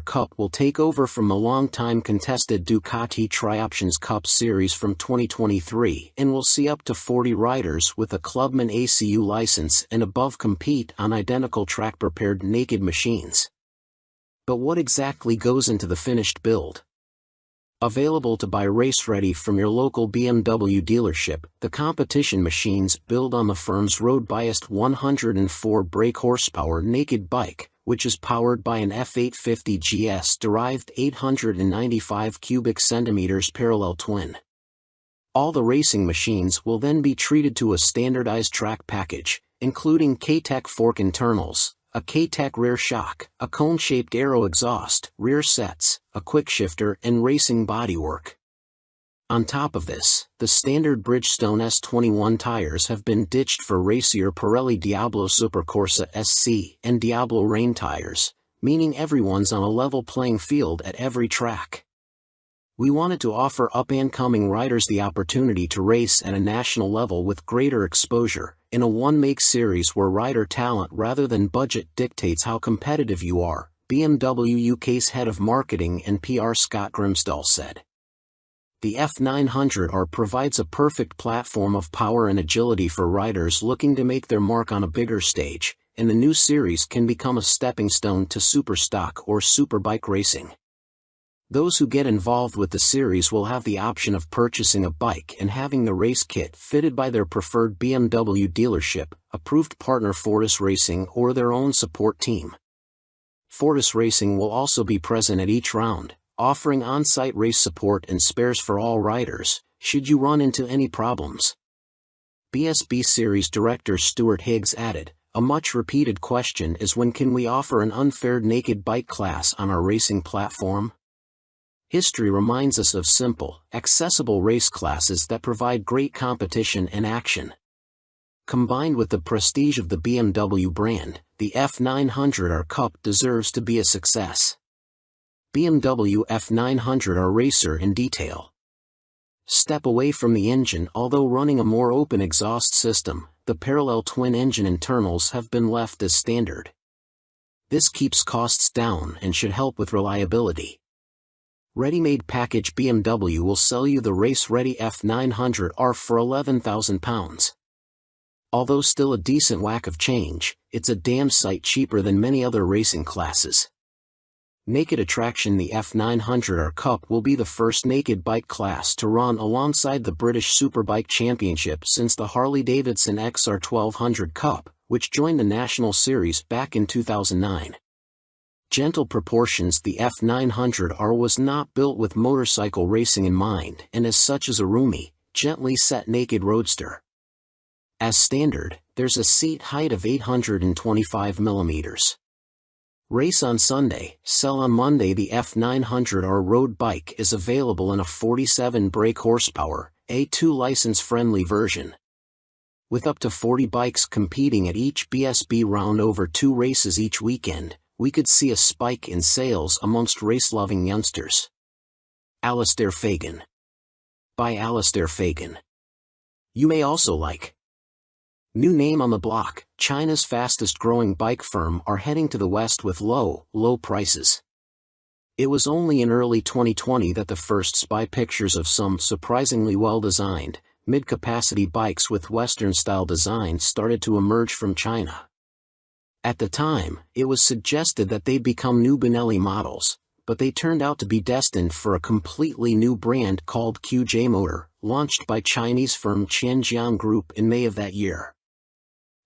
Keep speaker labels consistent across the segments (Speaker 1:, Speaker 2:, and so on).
Speaker 1: Cup will take over from the long-time contested Ducati Trioptions Cup Series from 2023 and will see up to 40 riders with a Clubman ACU license and above compete on identical track-prepared naked machines. But what exactly goes into the finished build? Available to buy race-ready from your local BMW dealership, the competition machines build on the firm's road-biased 104 brake horsepower naked bike, which is powered by an F850 GS-derived 895 cubic centimeters parallel twin. All the racing machines will then be treated to a standardized track package, including K-Tech fork internals, a K-Tech rear shock, a cone-shaped aero exhaust, rear sets, a quick shifter and racing bodywork. On top of this, the standard Bridgestone S21 tires have been ditched for racier Pirelli Diablo Supercorsa SC and Diablo Rain tires, meaning everyone's on a level playing field at every track. We wanted to offer up-and-coming riders the opportunity to race at a national level with greater exposure, in a one-make series where rider talent rather than budget dictates how competitive you are, BMW UK's head of marketing and PR Scott Grimstall said. The F900R provides a perfect platform of power and agility for riders looking to make their mark on a bigger stage, and the new series can become a stepping stone to superstock or superbike racing. Those who get involved with the series will have the option of purchasing a bike and having the race kit fitted by their preferred BMW dealership, approved partner Fortis Racing or their own support team. Fortis Racing will also be present at each round, offering on-site race support and spares for all riders, should you run into any problems. BSB Series Director Stuart Higgs added, "A much-repeated question is when can we offer an unfaired naked bike class on our racing platform? History reminds us of simple, accessible race classes that provide great competition and action. Combined with the prestige of the BMW brand, the F900R Cup deserves to be a success." BMW F900R Racer in detail. Step away from the engine. Although running a more open exhaust system, the parallel twin engine internals have been left as standard. This keeps costs down and should help with reliability. Ready-made package BMW will sell you the race-ready F900R for £11,000. Although still a decent whack of change, it's a damn sight cheaper than many other racing classes. Naked attraction. The F900R Cup will be the first naked bike class to run alongside the British Superbike Championship since the Harley-Davidson XR 1200 Cup, which joined the National Series back in 2009. Gentle proportions. The F900R was not built with motorcycle racing in mind and as such is a roomy, gently set naked roadster. As standard, there's a seat height of 825 mm. Race on Sunday, sell on Monday. The F900R road bike is available in a 47 brake horsepower, A2 license-friendly version. With up to 40 bikes competing at each BSB round over 2 races each weekend, we could see a spike in sales amongst race-loving youngsters. Alistair Fagan. By Alistair Fagan. You may also like. New name on the block, China's fastest-growing bike firm are heading to the West with low prices. It was only in early 2020 that the first spy pictures of some surprisingly well-designed, mid-capacity bikes with Western-style design started to emerge from China. At the time, it was suggested that they'd become new Benelli models, but they turned out to be destined for a completely new brand called QJ Motor, launched by Chinese firm Qianjiang Group in May of that year.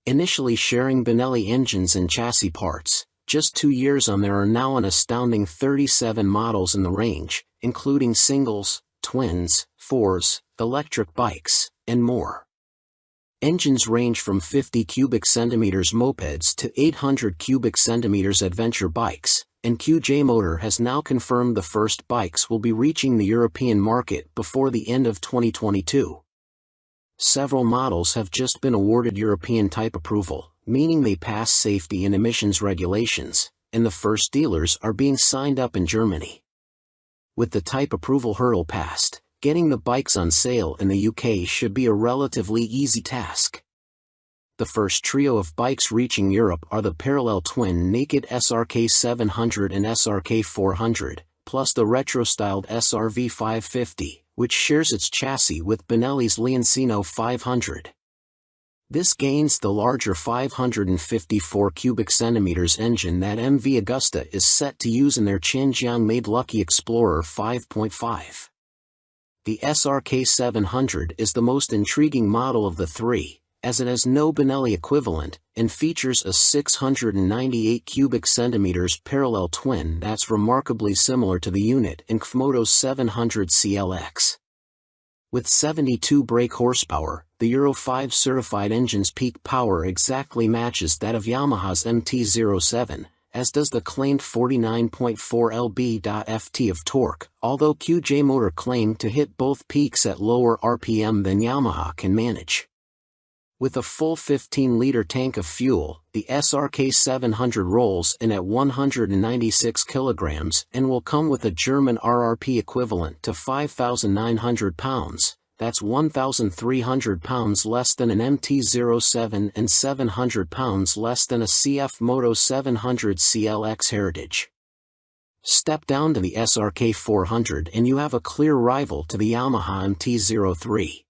Speaker 1: Initially sharing Benelli engines and chassis parts, just 2 years on there are now an astounding 37 models in the range, including singles, twins, fours, electric bikes, and more. Engines range from 50 cubic centimeters mopeds to 800 cubic centimeters adventure bikes, and QJ Motor has now confirmed the first bikes will be reaching the European market before the end of 2022. Several models have just been awarded European type approval, meaning they pass safety and emissions regulations, and the first dealers are being signed up in Germany. With the type approval hurdle passed, getting the bikes on sale in the UK should be a relatively easy task. The first trio of bikes reaching Europe are the parallel twin naked SRK 700 and SRK 400, plus the retro-styled SRV 550, which shares its chassis with Benelli's Leoncino 500. This gains the larger 554 cubic centimeters engine that MV Agusta is set to use in their Tianjiang-made Lucky Explorer 5.5. The SRK 700 is the most intriguing model of the three, as it has no Benelli equivalent, and features a 698 cubic centimeters parallel twin that's remarkably similar to the unit in Kfumoto's 700 CLX. With 72 brake horsepower, the Euro 5 certified engine's peak power exactly matches that of Yamaha's MT-07, as does the claimed 49.4 lb.ft of torque, although QJ Motor claimed to hit both peaks at lower RPM than Yamaha can manage. With a full 15-liter tank of fuel, the SRK 700 rolls in at 196 kilograms and will come with a German RRP equivalent to 5,900 pounds, that's 1,300 pounds less than an MT-07 and 700 pounds less than a CF Moto 700 CLX Heritage. Step down to the SRK 400 and you have a clear rival to the Yamaha MT-03.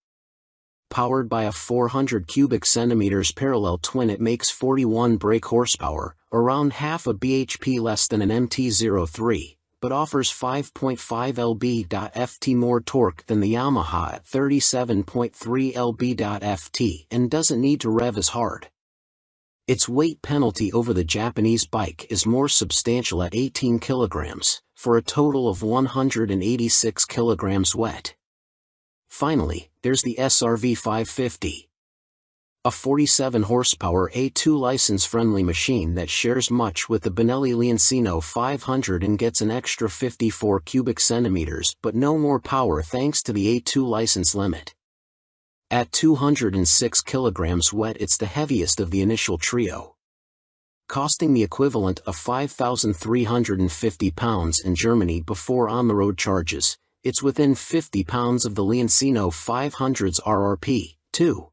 Speaker 1: Powered by a 400 cubic centimeters parallel twin, it makes 41 brake horsepower, around half a bhp less than an MT-03, but offers 5.5 lb.ft more torque than the Yamaha at 37.3 lb.ft and doesn't need to rev as hard. Its weight penalty over the Japanese bike is more substantial at 18 kilograms, for a total of 186 kilograms wet. Finally, there's the SRV 550. A 47 horsepower A2 license-friendly machine that shares much with the Benelli Leoncino 500 and gets an extra 54 cubic centimeters but no more power thanks to the A2 license limit. At 206 kilograms wet, it's the heaviest of the initial trio. Costing the equivalent of 5,350 pounds in Germany before on-the-road charges, it's within 50 pounds of the Leoncino 500's RRP, too.